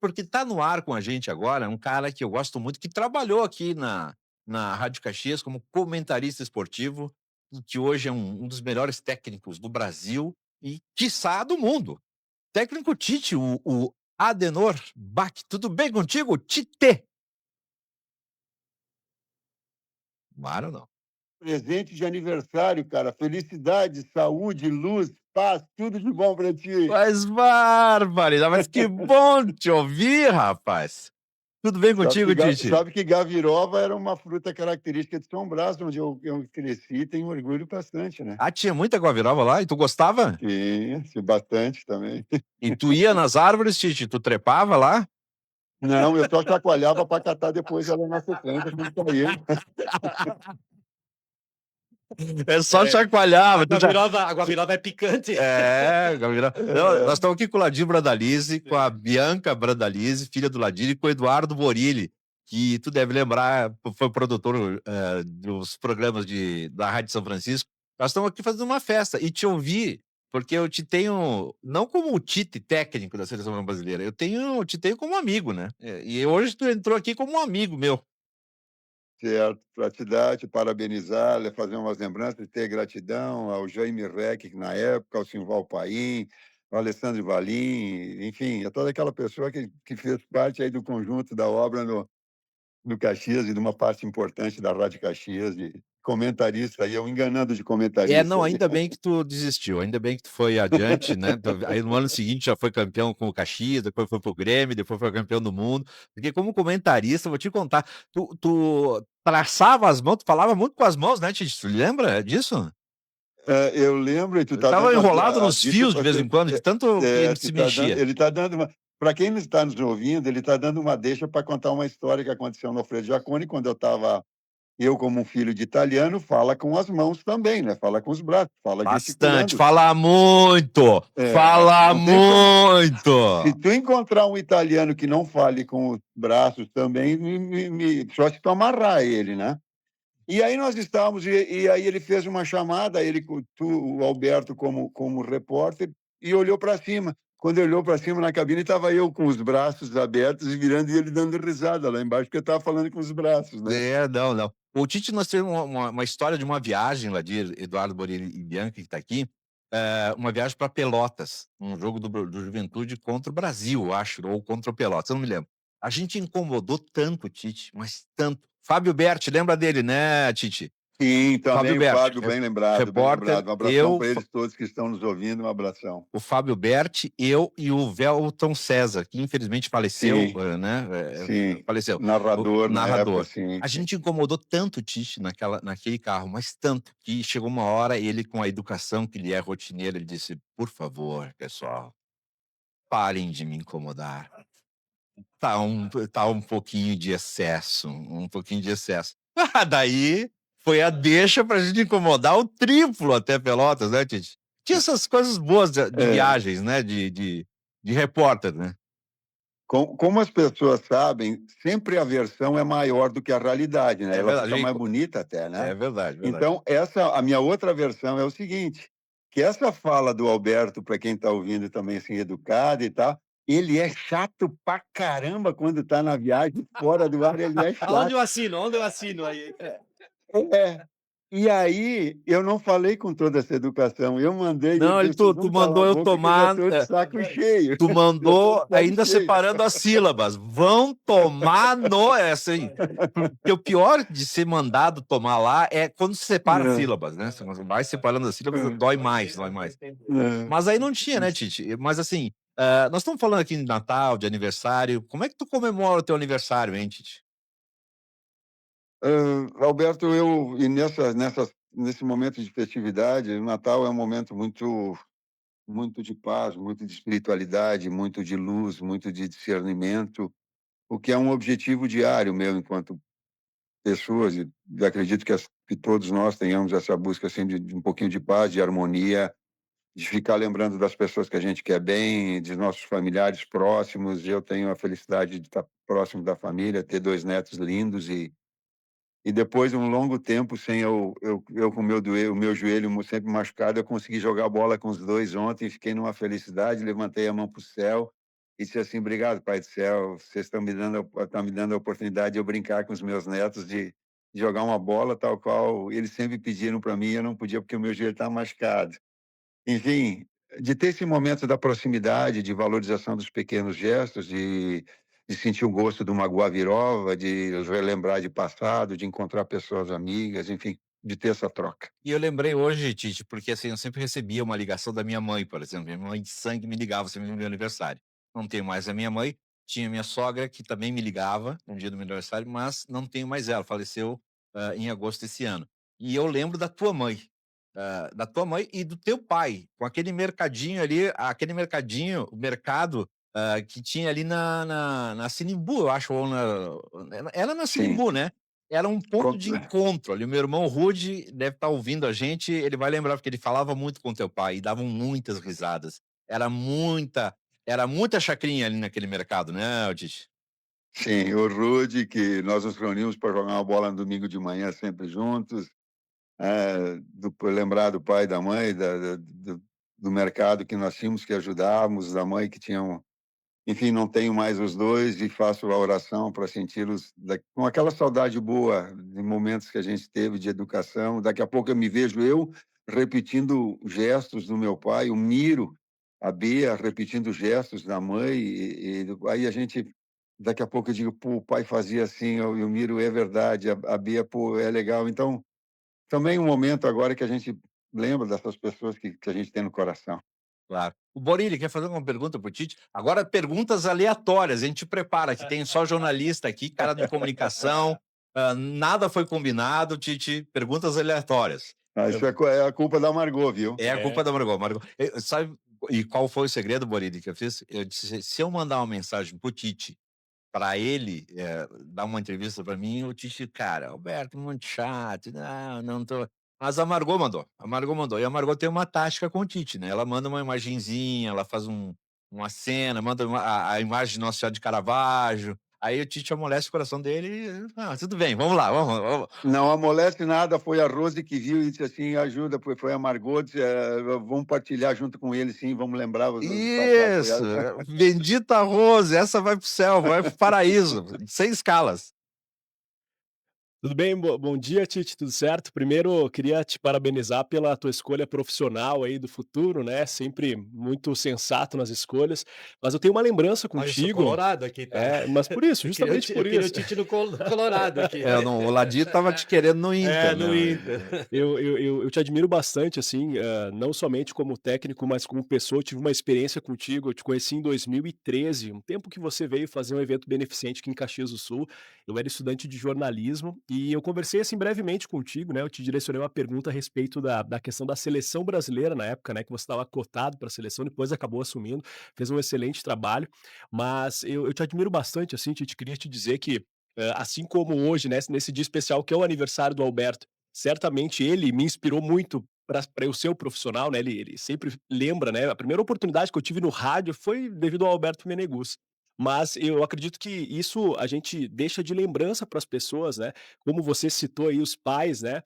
porque tá no ar com a gente agora um cara que eu gosto muito, que trabalhou aqui na Rádio Caxias como comentarista esportivo, e que hoje é um dos melhores técnicos do Brasil e, quiçá, do mundo. Técnico Tite, o Adenor Bach. Tudo bem contigo, Tite? Claro não. Presente de aniversário, cara. Felicidade, saúde, luz, paz, tudo de bom pra ti. Mas barbaridade, mas que bom te ouvir, rapaz. Tudo bem contigo, Tite? Sabe que gaviroba era uma fruta característica de São Brás, onde eu cresci e tenho orgulho bastante, né. Ah, tinha muita guabiroba lá e tu gostava? Sim, bastante também. E tu ia nas árvores, Tite? Tu trepava lá? Não, eu só chacoalhava para catar depois ela na sequência quando caía. É só É, chacoalhava, tu já a guabiroba é picante. é, Gabriela. Não, nós É, estamos aqui com o Ladir Bradalize, com a Bianca Bradalize, filha do Ladir, e com o Eduardo Borilli, que tu deve lembrar, foi produtor, dos programas da Rádio São Francisco. Nós estamos aqui fazendo uma festa e te ouvir, porque eu te tenho não como o Tite técnico da seleção brasileira, te tenho como amigo, né. E hoje tu entrou aqui como um amigo meu. certo. Para te parabenizar, fazer umas lembranças, ter gratidão ao Jaime Reck, na época, ao Simval Paim, ao Alessandro Valim, enfim, a toda aquela pessoa que fez parte aí do conjunto da obra no Caxias e de uma parte importante da Rádio Caxias, de comentarista aí, eu enganando de É, comentarista não, aí. ainda bem que tu desistiu, ainda bem que tu foi adiante, né, aí no ano seguinte já foi campeão com o Caxias, depois foi para o Grêmio, depois foi campeão do mundo, porque como comentarista, vou te contar, tu traçava as mãos, tu falava muito com as mãos, né, Tite, tu lembra disso? Eu lembro e tu Eu tá estava dando enrolado a nos dica fios de para vez você em quando, de tanto que ele se mexia. ele tá dando uma para quem não está nos ouvindo, ele está dando uma deixa para contar uma história que aconteceu no Alfredo Jaconi, quando eu como um filho de italiano, fala com as mãos também, né, fala com os braços, fala Bastante, gesticulando. fala muito, fala Não tem como. Se muito. tu encontrar um italiano que não fale com os braços também, só se tu amarrar ele, né. E aí nós estávamos e aí ele fez uma chamada, ele com o Alberto como repórter, e olhou para cima. Quando ele olhou para cima na cabine, estava eu com os braços abertos e virando e ele dando risada lá embaixo, porque eu estava falando com os braços, né. É, não, não. O Tite, nós temos uma história de uma viagem lá de Eduardo Borini e Bianca, que está aqui, uma viagem para Pelotas, um jogo do Juventude contra o Brasil, eu acho, ou contra o Pelotas, eu não me lembro. A gente incomodou tanto o Tite, mas tanto. Fábio Berti, lembra dele, né, Tite? Sim, Fábio também o Berti, Fábio, bem lembrado, bem repórter, lembrado. Um abração para eles todos que estão nos ouvindo, um abração. o Fábio Berti, eu e o Velton César, que infelizmente faleceu, Sim, né, sim, faleceu, o narrador na época, narrador. sim, A sim. gente incomodou tanto o Tite naquele carro, mas tanto, que chegou uma hora, ele com a educação que ele é rotineiro, ele disse: "Por favor, pessoal, parem de me incomodar. Tá um pouquinho de excesso, um pouquinho de excesso". Ah, daí foi a deixa pra gente incomodar o triplo até Pelotas, né, Tite? Tinha essas coisas boas de É. viagens, né, de repórter, né. Como as pessoas sabem, sempre a versão é maior do que a realidade, né, É ela verdade, fica mais bonita até, né. é verdade, verdade. Então a minha outra versão é o seguinte, que essa fala do Alberto, para quem está ouvindo também, assim, educado e tal, ele é chato pra caramba quando está na viagem, fora do ar ele é Aonde chato. eu assino? Onde eu assino aí? É. E aí, eu não falei com toda essa educação, eu mandei ele Não, ele disse: "Vocês tu vão calar mandou a eu boca que eu já tomar, estou de saco cheio, tu já estou de mandou saco ainda cheio". separando as sílabas, vão tomar no é assim, porque o pior de ser mandado tomar lá é quando se separa as É, sílabas, né, você vai separando as sílabas, é, dói mais, dói mais. é. Mas aí não tinha, né, Tite? Mas assim, nós estamos falando aqui de Natal, de aniversário, como é que tu comemora o teu aniversário, hein, Tite? Alberto, nesse momento de festividade, o Natal é um momento muito de paz, muito de espiritualidade, muito de luz, muito de discernimento, o que é um objetivo diário meu enquanto pessoas e acredito que todos nós tenhamos essa busca, assim, de um pouquinho de paz, de harmonia, de ficar lembrando das pessoas que a gente quer bem, de nossos familiares próximos. Eu tenho a felicidade de estar próximo da família, ter 2 netos lindos e depois de um longo tempo sem eu com o meu joelho sempre machucado, eu consegui jogar bola com os 2 ontem, fiquei numa felicidade, levantei a mão para o céu e disse assim: "Obrigado, pai do céu, vocês estão me dando a oportunidade de eu brincar com os meus netos, de jogar uma bola tal qual eles sempre pediram para mim, eu não podia porque o meu joelho estava machucado". Enfim, de ter esse momento da proximidade, de valorização dos pequenos gestos, de sentir o gosto de uma guavirova, de relembrar de passado, de encontrar pessoas amigas, enfim, de ter essa troca. E eu lembrei hoje, Tite, porque assim, eu sempre recebia uma ligação da minha mãe, por exemplo. Minha mãe de sangue me ligava sempre no meu aniversário. Não tenho mais a minha mãe, tinha minha sogra que também me ligava no dia do meu aniversário, mas não tenho mais ela, faleceu em agosto desse ano. E eu lembro da tua mãe e do teu pai, com aquele mercadinho ali, aquele mercadinho, o mercado que tinha ali na Sinimbu, eu acho, ou era na Sim, Sinimbu, né? Era um ponto com de encontro ali. O meu irmão Rude deve estar ouvindo a gente, ele vai lembrar, porque ele falava muito com teu pai e davam muitas risadas. Era muita era muita chacrinha ali naquele mercado, né, Tite? sim, o Rude, que nós nos reunimos para jogar uma bola no domingo de manhã sempre juntos, lembrar do pai e da mãe, do mercado que nós tínhamos que ajudávamos, da mãe que tinha enfim, não tenho mais os 2 e faço a oração para senti-los com aquela saudade boa de momentos que a gente teve de educação. Daqui a pouco eu me vejo repetindo gestos do meu pai, o Miro, a Bia repetindo gestos da mãe aí a gente daqui a pouco eu digo: "Pô, o pai fazia assim", e o Miro: "É verdade", a Bia: "Pô, é legal". Então, também um momento agora que a gente lembra dessas pessoas que a gente tem no coração. Claro. O Borilli quer fazer uma pergunta para o Tite? Agora perguntas aleatórias, a gente prepara, que tem só jornalista aqui, cara de comunicação, nada foi combinado, Tite, perguntas aleatórias. Ah, isso é a culpa da Margot, viu? É a culpa da Margot. Margot sabe e qual foi o segredo, Borilli, que eu fiz? Eu disse: "Se eu mandar uma mensagem para o Tite, para ele, dar uma entrevista para mim, o Tite, cara, Alberto, muito chato, não tô". Mas a Margot mandou. E a Margot tem uma tática com o Tite, né, ela manda uma imagenzinha, ela faz uma cena, manda a imagem de Nossa Senhora de Caravaggio, aí o Tite amolece o coração dele e: "Ah, tudo bem, vamos lá, vamos". Não amolece nada, foi a Rose que viu e disse assim: "Ajuda", foi a Margot, disse: vamos partilhar junto com ele sim, vamos lembrar do passado", foi Isso, ela. bendita Rose, essa vai para o céu, vai para o paraíso, sem escalas. Tudo bem? Bom dia, Tite, tudo certo? Primeiro, eu queria te parabenizar pela tua escolha profissional aí do futuro, né? Sempre muito sensato nas escolhas. Mas eu tenho uma lembrança Olha, eu sou contigo, colorado aqui, tá? mas por isso, justamente Eu por queria o isso. Tite no Colorado aqui. Não, o Ladito estava te querendo no Inter, É, né. no Inter. Eu te admiro bastante, assim, não somente como técnico, mas como pessoa. Eu tive uma experiência contigo, eu te conheci em 2013, um tempo que você veio fazer um evento beneficente aqui em Caxias do Sul. Eu era estudante de jornalismo e eu conversei, assim, brevemente contigo, né, eu te direcionei uma pergunta a respeito da questão da seleção brasileira na época, né, que você estava cotado para a seleção, depois acabou assumindo, fez um excelente trabalho, mas eu te admiro bastante, assim, queria te dizer que, assim como hoje, né, nesse dia especial que é o aniversário do Alberto, certamente ele me inspirou muito para eu ser o profissional, né, ele sempre lembra, né, a primeira oportunidade que eu tive no rádio foi devido ao Alberto Meneguzzi. Mas eu acredito que isso a gente deixa de lembrança para as pessoas, né, como você citou aí os pais, né,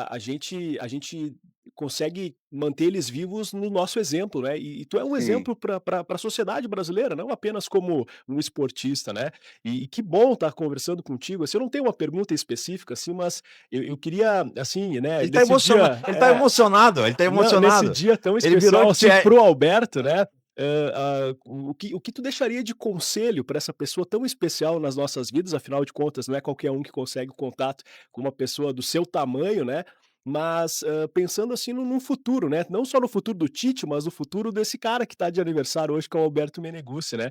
a gente consegue manter eles vivos no nosso exemplo, né, e tu é um Sim. exemplo para a sociedade brasileira, não apenas como um esportista, né. E que bom estar conversando contigo, assim, eu não tenho uma pergunta específica, assim, mas eu queria, assim, né, Ele tá nesse emociona dia ele tá emocionado, ele tá não, nesse emocionado. dia tão Ele virou especial, assim, tche pro Alberto, né, o que tu deixaria de conselho para essa pessoa tão especial nas nossas vidas? Afinal de contas, não é qualquer um que consegue o contato com uma pessoa do seu tamanho, né, mas, pensando, assim, num futuro, né, não só no futuro do Tite, mas no futuro desse cara que está de aniversário hoje, que é o Alberto Meneguzzi, né.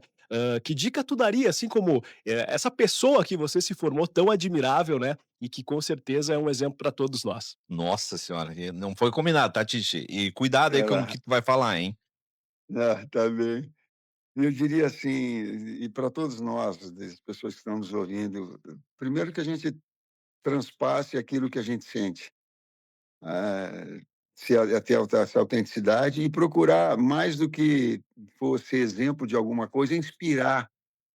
Que dica tu daria, assim, como, essa pessoa que você se formou tão admirável, né, e que com certeza é um exemplo para todos nós? Nossa senhora, e não foi combinado, tá, Titi? E cuidado aí com o Ela que tu vai falar, hein. tá bem. Eu diria assim, e para todos nós, das pessoas que estão nos ouvindo, primeiro que a gente transpasse aquilo que a gente sente, eh, se a ter essa autenticidade e procurar mais do que fosse exemplo de alguma coisa, inspirar,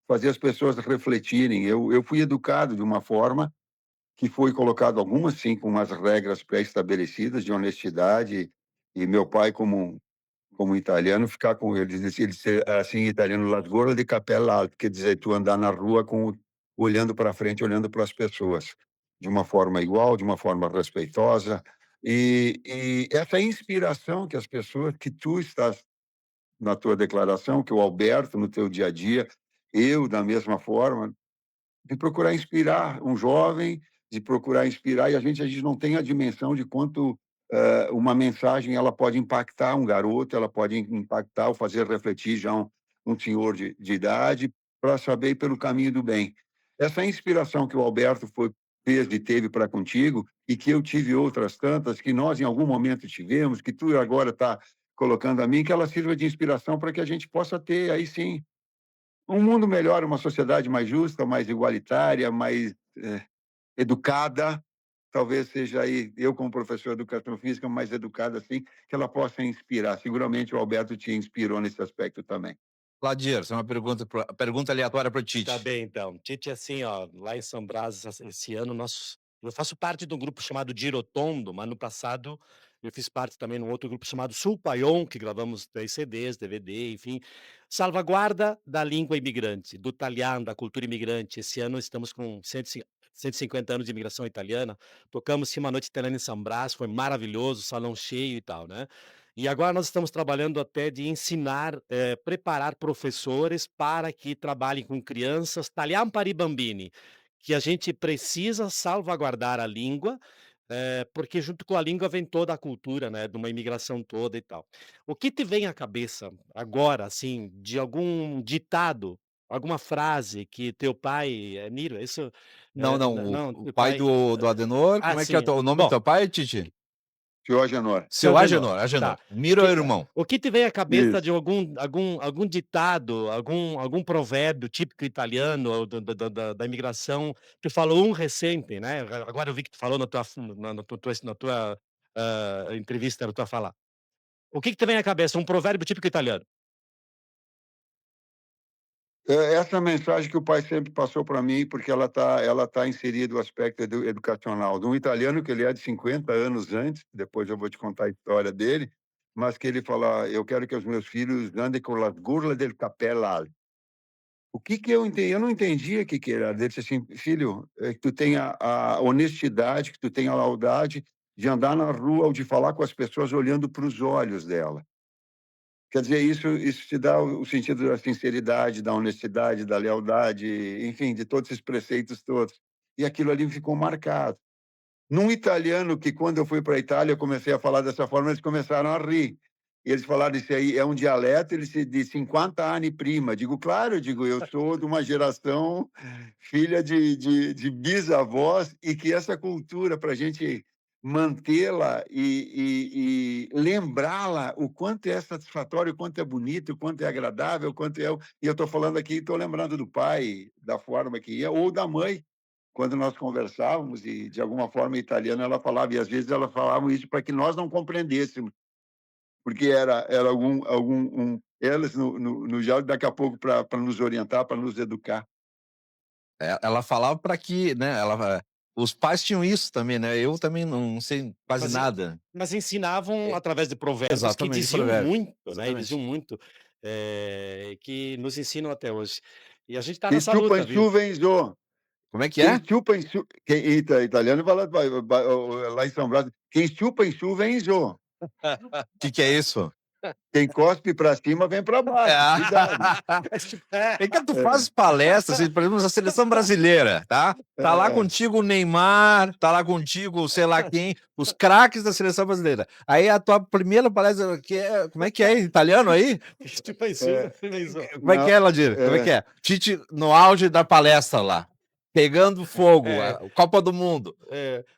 fazer as pessoas refletirem. Eu fui educado de uma forma que foi colocado algumas sim, com umas regras pré-estabelecidas de honestidade, e meu pai como como italiano, ficar com ele ser, assim, em italiano, la sgola di capella alta, quer dizer, tu andar na rua olhando para frente, olhando para as pessoas, de uma forma igual, de uma forma respeitosa. E essa inspiração que as pessoas que tu estás na tua declaração, que o Alberto no teu dia a dia, eu da mesma forma, de procurar inspirar um jovem, de procurar inspirar, e a gente não tem a dimensão de quanto, uma mensagem ela pode impactar um garoto, ela pode impactar ou fazer refletir já um senhor de idade, para saber ir pelo caminho do bem. Essa inspiração que o Alberto fez e teve para contigo, e que eu tive outras tantas, que nós em algum momento tivemos, que tu agora está colocando a mim, que ela sirva de inspiração para que a gente possa ter, aí sim, um mundo melhor, uma sociedade mais justa, mais igualitária, mais, educada. Talvez seja aí, eu como professor de educação física, mais educada, assim, que ela possa inspirar. Seguramente o Alberto te inspirou nesse aspecto também. Ladir, essa é uma pergunta aleatória para o Tá Tite. bem, então. Tite, assim, ó, lá em São Brás, esse ano, eu faço parte de um grupo chamado Girotondo, mas no passado eu fiz parte também de um outro grupo chamado Sulpaion, que gravamos 3 CDs, DVD, enfim. Salvaguarda da língua imigrante, do italiano, da cultura imigrante. Esse ano estamos com 150 anos de imigração italiana. Tocamos sim, uma noite italiana em São Brás, foi maravilhoso, salão cheio e tal, né? E agora nós estamos trabalhando até de ensinar, preparar professores para que trabalhem com crianças, tagliam para i bambini, que a gente precisa salvaguardar a língua, porque junto com a língua vem toda a cultura, né, de uma imigração toda e tal. O que te vem à cabeça agora, assim, de algum ditado, alguma frase que teu pai, Miro, isso, Não, não, não, o teu pai pai, do Adenor, como é que é sim, o nome do bom, teu pai, Tite? Senhor Agenor. Seu Agenor, Agenor. tá. Miro é o irmão. O que te vem à cabeça de Isso. algum ditado, algum provérbio típico italiano ou da imigração? Tu falou um recente, né, agora eu vi que tu falou na tua entrevista, na tua fala. O que te vem à cabeça? Um provérbio típico italiano? Essa mensagem que o pai sempre passou para mim, porque ela tá inserida o aspecto educacional de um italiano que ele é de 50 anos antes, depois eu vou te contar a história dele, mas que ele fala: "Eu quero que os meus filhos andem com la gurla del cappello alto". O que que eu entendi? Eu não entendia o que que era. Ele disse assim: "Filho, que tu tenha a honestidade, que tu tenha a lealdade de andar na rua ou de falar com as pessoas olhando para os olhos dela". Quer dizer, isso te dá o sentido da sinceridade, da honestidade, da lealdade, enfim, de todos esses preceitos todos. E aquilo ali ficou marcado. Num italiano que, quando eu fui para a Itália, eu comecei a falar dessa forma, eles começaram a rir. E eles falaram: "Isso aí é um dialeto", eles de 50 anni prima. Digo: "Claro", eu digo: "Eu sou de uma geração filha de bisavós", e que essa cultura, para a gente mantê-la e lembrá-la, o quanto é satisfatório, o quanto é bonito, o quanto é agradável, o quanto é e eu estou falando aqui, estou lembrando do pai, da forma que ia, ou da mãe, quando nós conversávamos e, de alguma forma, em italiano ela falava, e às vezes ela falava isso para que nós não compreendêssemos, porque era elas no já daqui a pouco para nos orientar, para nos educar. Ela falava para que, né, os pais tinham isso também, né, eu também não sei quase Mas nada. mas ensinavam através de provérbios que Exatamente, diziam provérbio. muito, né, e diziam Exatamente. muito, que nos ensinam até hoje. E a gente está Che nessa chupa luta, in viu. su Venzo, Como é que quem é? chupa em su quem italiano fala lá em São Brás, quem chupa em su Venzo, Que é isso? quem cospe para cima vem para É. baixo, cuidado. É. É que tu É, fazes palestras, assim, por exemplo, na seleção brasileira, tá? Tá lá é, contigo o Neymar, tá lá contigo, sei lá quem, os craques da seleção brasileira. Aí a tua primeira palestra, que é, como é que é em italiano aí? Tipo isso, é, isso. Como é que não, é, Ladir? Como é que é. é? Tite no auge da palestra lá, pegando fogo, É, a Copa do Mundo.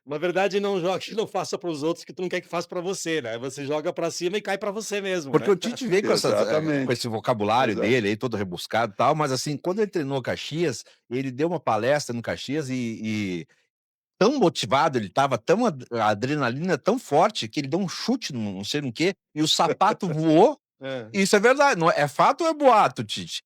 na verdade não jogue, não faça para os outros que tu não quer que faça para você, né, você joga para cima e cai para você mesmo, Porque né. o Tite vem com Exatamente, esse vocabulário exato. dele aí, todo rebuscado e tal, mas assim, quando ele treinou Caxias, ele deu uma palestra no Caxias e tão motivado ele estava, tão a adrenalina tão forte, que ele deu um chute num não sei no quê, e o sapato voou, Hã. e isso é verdade, não é fato ou é boato, Tite?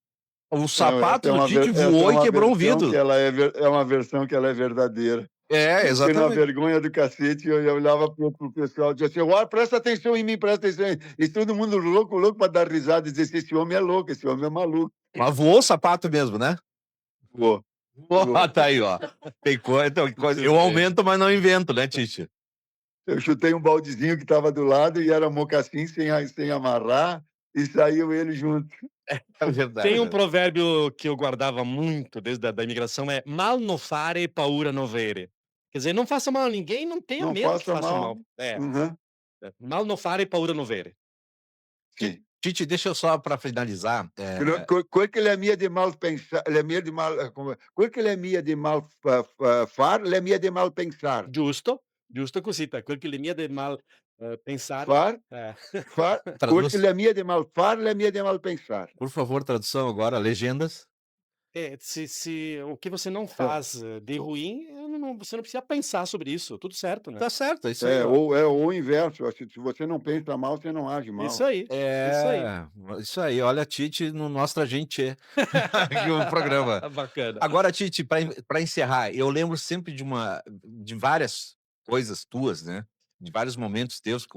O Não, sapato do Tite essa é voou e uma quebrou um versão que vidro. ela é uma versão que ela é verdadeira. É, Eu fiquei numa exatamente. vergonha do cacete, eu olhava pro pessoal e dizia assim: "Ó, presta atenção em mim, presta atenção em mim". E todo mundo louco, louco para dar risada e dizer assim: "Esse homem é louco, esse homem é maluco". Mas voou o sapato mesmo, né? Voou, Ó, voou. tá aí, ó. Tem coisa, então, coisa. Muito Eu bem. aumento, mas não invento, né, Tite? Eu chutei um baldezinho que estava do lado e era mocassim sem amarrar, e saiu ele junto. É Tem um verdade. provérbio que eu guardava muito desde a da imigração, é mal no fare, paura no avere. Quer dizer, não faça mal a ninguém, não tenha Não medo que faça faça mal. mal. É, Uhum, mal no fare, paura no avere. Ti sim. Tite, deixa eu só para finalizar, Quel che la mia di mal pensa la mia di mal come quel che la mia di mal far, la mia di mal pensar. Giusto, giusto così, quel che le mie del mal, pensare Far, eh. far quel che traduz, la mia di mal far, la mia di mal pensar. por favor, tradução agora, legendas. Se o que você não É, faz, de ruim, você não precisa pensar sobre isso, tudo certo, né. Tá certo, é isso aí, ó. ou o inverso, se você não pensa mal, você não age Isso mal. aí, isso aí. É, isso aí, olha, Tite no Nostra Gente, aqui o programa. Bacana. Agora, Tite, para encerrar, eu lembro sempre de várias coisas tuas, né, de vários momentos teus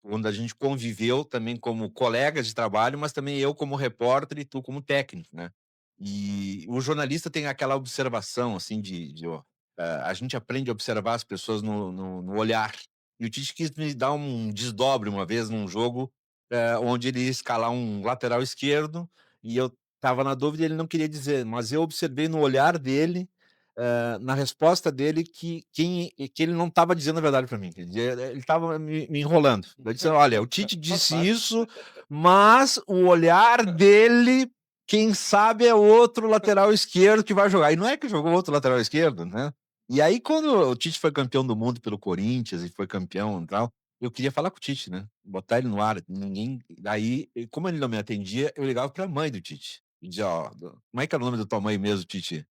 onde a gente conviveu também como colegas de trabalho, mas também eu como repórter e tu como técnico, né. E o jornalista tem aquela observação, assim, a gente aprende a observar as pessoas no olhar. E o Tite quis me dar um desdobre uma vez num jogo, onde ele ia escalar um lateral esquerdo, e eu estava na dúvida e ele não queria dizer, mas eu observei no olhar dele, na resposta dele que ele não estava dizendo a verdade para mim, ele estava me enrolando. Eu disse: "Olha, o Tite Faz disse parte. isso, mas o olhar dele, quem sabe é outro lateral esquerdo que vai jogar", e não é que jogou outro lateral esquerdo, né. E aí quando o Tite foi campeão do mundo pelo Corinthians e foi campeão e tal, eu queria falar com o Tite, né, botar ele no ar, ninguém aí, como ele não me atendia, eu ligava pra mãe do Tite, e dizia: "Ó, como é que era o nome da tua mãe mesmo, Tite?"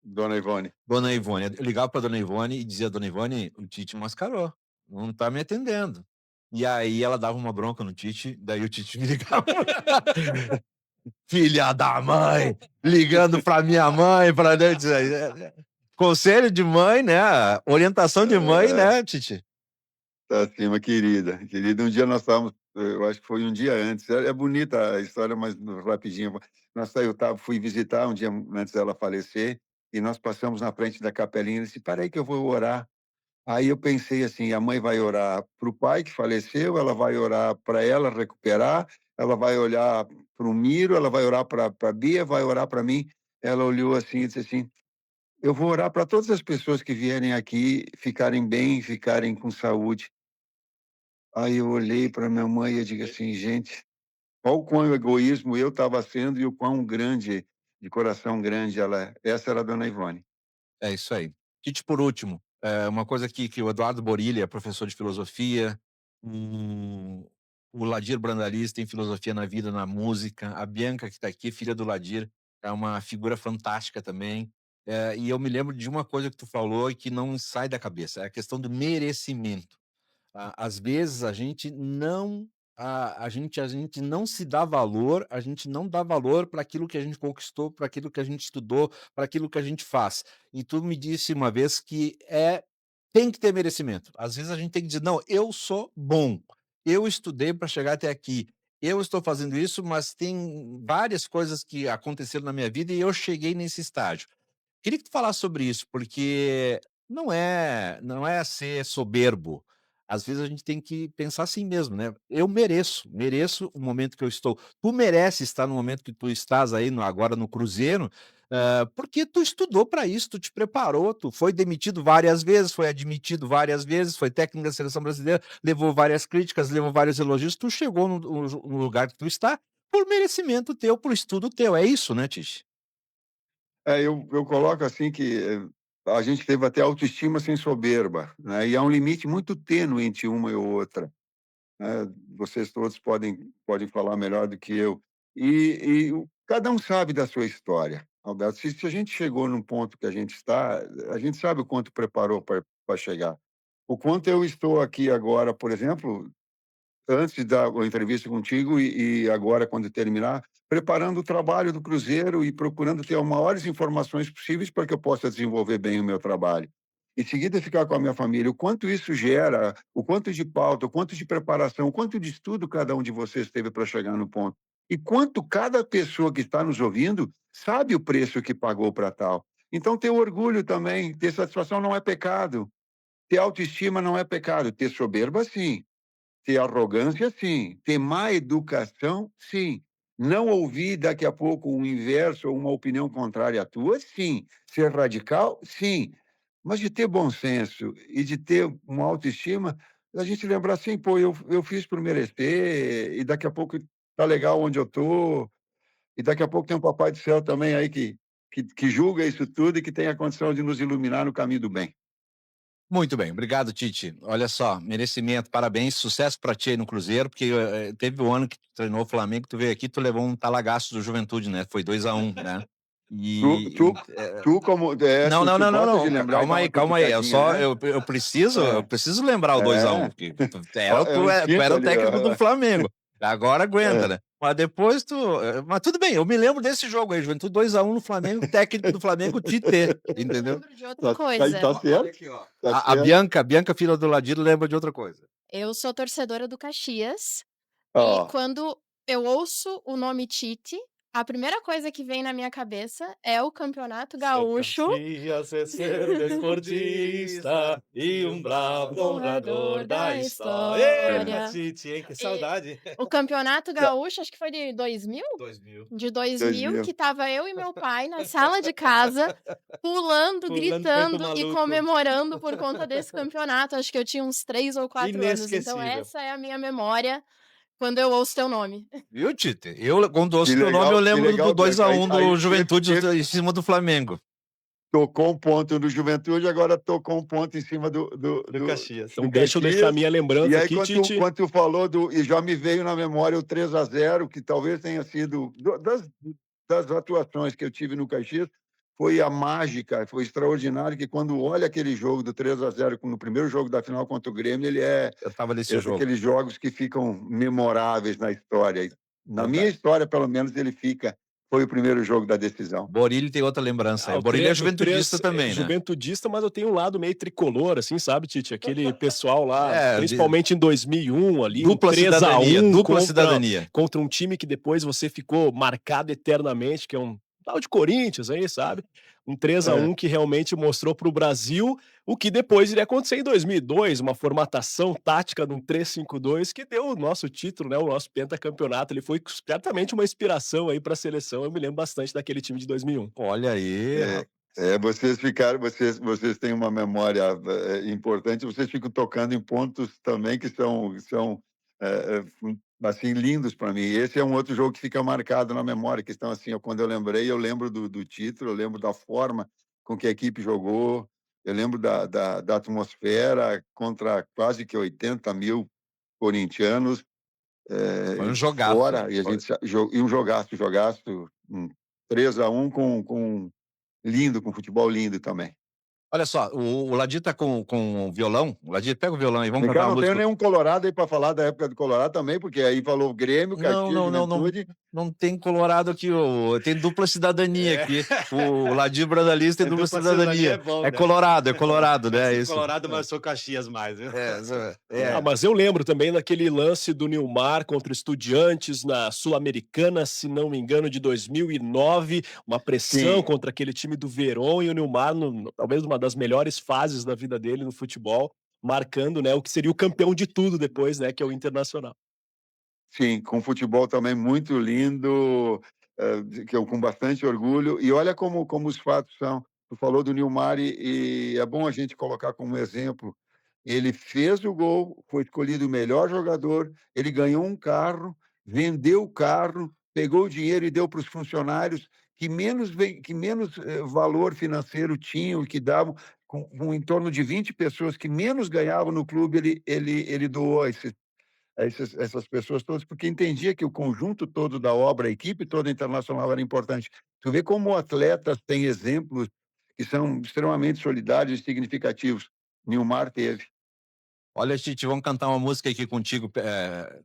Dona Ivone. Dona Ivone. Eu ligava pra Dona Ivone e dizia: "Dona Ivone, o Tite mascarou, não tá me atendendo". E aí ela dava uma bronca no Tite, daí o Tite me ligava: "Filha da mãe", ligando pra minha mãe, pra conselho de mãe, né, orientação de mãe, É, né, Tite? tá acima, querida. Querida, um dia nós estávamos, eu acho que foi um dia antes, é bonita a história, mas rapidinho. Fui visitar um dia antes dela falecer, e nós passamos na frente da capelinha e disse: "Espera aí que eu vou orar". Aí eu pensei assim: a mãe vai orar para o pai que faleceu, ela vai orar para ela recuperar, ela vai olhar para o Miro, ela vai orar para a Bia, vai orar para mim. Ela olhou assim e disse assim: "Eu vou orar para todas as pessoas que vierem aqui ficarem bem, ficarem com saúde". Aí eu olhei para minha mãe e eu digo assim: "Gente, olha o quão egoísmo eu estava sendo e o quão grande, de coração grande ela é". Essa era a dona Ivone. É isso aí. Tite, por último, uma coisa que o Eduardo Borilli é professor de filosofia, o Ladir Brandaliz tem filosofia na vida, na música, a Bianca que está aqui, filha do Ladir, é uma figura fantástica também. E eu me lembro de uma coisa que tu falou e que não sai da cabeça, é a questão do merecimento. Às vezes a gente não se dá valor, a gente não dá valor para aquilo que a gente conquistou, para aquilo que a gente estudou, para aquilo que a gente faz. E tu me disse uma vez que tem que ter merecimento. Às vezes a gente tem que dizer: "Não, eu sou bom, eu estudei para chegar até aqui, eu estou fazendo isso, mas tem várias coisas que aconteceram na minha vida e eu cheguei nesse estágio". Queria que tu falasse sobre isso, porque não é ser soberbo. Às vezes a gente tem que pensar assim mesmo, né. Eu mereço o momento que eu estou. Tu mereces estar no momento que tu estás aí agora no cruzeiro, porque tu estudou para isso, tu te preparou, tu foi demitido várias vezes, foi admitido várias vezes, foi técnico da seleção brasileira, levou várias críticas, levou vários elogios, tu chegou no lugar que tu está por merecimento teu, por estudo teu. É isso, né, Tite? Eu coloco assim que, a gente teve até autoestima sem soberba, né, e há um limite muito tênue entre uma e outra, né. Vocês todos podem falar melhor do que eu. Cada um sabe da sua história, Alberto. Se a gente chegou num ponto que a gente está, a gente sabe o quanto preparou para chegar. O quanto eu estou aqui agora, por exemplo, antes da entrevista contigo e agora quando terminar, preparando o trabalho do cruzeiro e procurando ter as maiores informações possíveis para que eu possa desenvolver bem o meu trabalho. em seguida ficar com a minha família, o quanto isso gera, o quanto de pauta, o quanto de preparação, o quanto de estudo cada um de vocês teve para chegar no ponto. E quanto cada pessoa que está nos ouvindo sabe o preço que pagou para tal. Então, ter orgulho também, ter satisfação não é pecado. Ter autoestima não é pecado. Ter soberba, sim. Ter arrogância, sim. Ter má educação, sim. Não ouvir daqui a pouco um inverso ou uma opinião contrária à tua, sim. Ser radical, sim. Mas de ter bom senso e de ter uma autoestima, a gente lembrar assim, pô, eu fiz por merecer, e daqui a pouco tá legal onde eu tô, e daqui a pouco tem um papai do céu também aí que julga isso tudo e que tem a condição de nos iluminar no caminho do bem. Muito bem, obrigado, Tite. Olha só, merecimento, parabéns, sucesso pra ti aí no Cruzeiro, porque, teve um ano que tu treinou o Flamengo, tu veio aqui, tu levou um talagaço do Juventude, né, foi 2-1, né. Tu tu tu como Não, tu não, tu não, não, gosta de não, lembrar e dar uma calma aí, eu cutucadinha, só né? eu É, preciso lembrar o 2-1, é. porque Ó, eu tu instinto era o ali, técnico do aham. Flamengo, agora aguenta, É. né. Mas depois mas tudo bem, eu me lembro desse jogo aí, Juventude 2-1 no Flamengo, técnico do Flamengo, Tite, Eu entendeu. lembro de outra Tá coisa. Olha certo, aqui, ó. tá A certo. Bianca, filha do Ladino, lembra de outra coisa. Eu sou torcedora do Caxias e Ó, quando eu ouço o nome Tite, a primeira coisa que vem na minha cabeça é o Campeonato Sou Gaúcho. Caxias, é ser desportista e um bravo honrador da história. Eita, História. Tite, hein? Que E saudade. o Campeonato tá, Gaúcho, acho que foi de 2000? 2000. De 2000, 2000. que estava eu e meu pai na sala de casa, pulando, Pulando feito gritando e maluco. comemorando por conta desse campeonato. Acho que eu tinha uns 3 ou 4 anos, então Inesquecível. essa é a minha memória quando eu ouço teu nome. Viu, Tite? Eu, quando ouço teu nome, eu Que lembro do legal, dois Bianca. a Aí um aí do Juventude esse em cima do Flamengo. tocou um ponto no Juventude, agora tocou um ponto em cima do do Do do Caxias. Então do deixa eu deixar a Caxias. minha E lembrança aí aqui, Tite. quando tu falou e já me veio na memória o 3-0, que talvez tenha sido das atuações que eu tive no Caxias, foi a mágica, foi extraordinário, que quando olha aquele jogo do 3-0 no primeiro jogo da final contra o Grêmio, ele Eu estava nesse é jogo, daqueles jogos que ficam memoráveis na história. E na minha verdade. história, pelo menos, ele fica, foi o primeiro jogo da decisão. Borilli tem outra lembrança aí. Ah, O Borilli é juventudista também, né? juventudista, mas eu tenho um lado meio tricolor, assim, sabe, Tite? Aquele pessoal lá, É, principalmente em 2001, ali, um dupla 3 a cidadania, 1 dupla cidadania. contra um time que depois você ficou marcado eternamente, que é um tal de Corinthians aí, sabe? Um 3 a É. 1 que realmente mostrou para o Brasil o que depois iria acontecer em 2002, uma formatação tática de um 3-5-2 que deu o nosso título, né, o nosso pentacampeonato. Ele foi certamente uma inspiração aí para a seleção. Eu me lembro bastante daquele time de 2001. Olha aí, É, vocês têm uma memória, importante, vocês ficam tocando em pontos também que são, assim, lindos para mim. Esse é um outro jogo que fica marcado na memória, que estão assim, quando eu lembrei, eu lembro do título, eu lembro da forma com que a equipe jogou, eu lembro da atmosfera contra quase que 80.000 corintianos, foi um jogaço. fora, e a gente e um jogaço, 3-1 lindo, com futebol lindo também. Olha só, o Ladir tá com violão. O Ladir, pega o violão aí, vamos Vem cantar cá, uma não tenho música. nenhum colorado aí para falar da época do Colorado também, porque aí falou Grêmio, Não, Caxias, não, não, não, Juventude. não tem colorado aqui, tem dupla cidadania É. aqui. O Ladir Bradalista tem É, dupla dupla cidadania é cidadania. bom, É né? colorado, Eu né? sou Isso. colorado, mas sou Caxias mais, viu? Ah, mas eu lembro também daquele lance do Nilmar contra o Estudiantes na Sul-Americana, se não me engano, de 2009, uma pressão Sim, contra aquele time do Verón e o Nilmar, talvez uma das melhores fases da vida dele no futebol, marcando, né, o que seria o campeão de tudo depois, né, que é o Internacional. sim, com futebol também muito lindo, que eu com bastante orgulho. E olha como os fatos são. Tu falou do Nilmar e é bom a gente colocar como exemplo. Ele fez o gol, foi escolhido o melhor jogador, ele ganhou um carro, vendeu o carro, pegou o dinheiro e deu para os funcionários que menos, valor financeiro tinham e que davam, com em torno de 20 pessoas que menos ganhavam no clube, ele doou a essas pessoas todas, porque entendia que o conjunto todo da obra, a equipe toda internacional era importante. Tu vê como atletas têm exemplos que são extremamente solidários e significativos. Nilmar teve. Olha, Tite, vamos cantar uma música aqui contigo.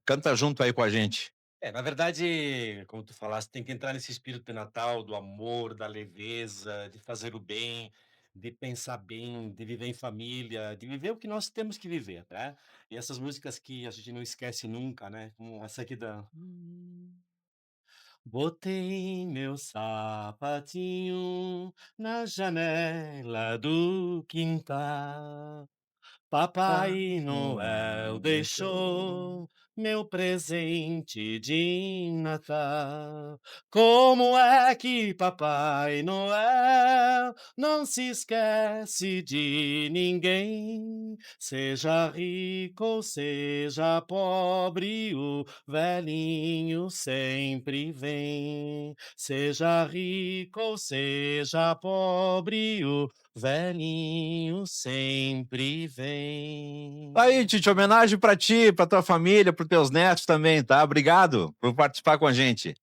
Canta junto aí com a gente. Na verdade, como tu falaste, tem que entrar nesse espírito de Natal, do amor, da leveza, de fazer o bem. de pensar bem, de viver em família, de viver o que nós temos que viver, né? E essas músicas que a gente não esquece nunca, né? Como essa aqui da. Botei meu sapatinho na janela do quintal. Papai Noel deixou meu presente de Natal. Como é que Papai Noel não se esquece de ninguém? Seja rico ou seja pobre, o velhinho sempre vem. Seja rico ou seja pobre, o velhinho sempre vem. Aí, Tite, homenagem pra ti, pra tua família, pros teus netos também, tá? Obrigado por participar com a gente.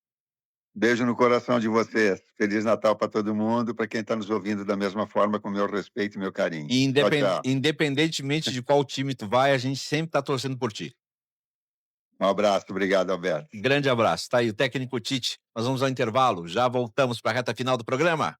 Beijo no coração de vocês. Feliz Natal para todo mundo, para quem está nos ouvindo da mesma forma, com meu respeito e meu carinho. E Tchau, tchau. independentemente de qual time tu vai, a gente sempre tá torcendo por ti. Um abraço, obrigado, Alberto. Grande abraço. Tá aí o técnico Tite. Nós vamos ao intervalo. Já voltamos para a reta final do programa.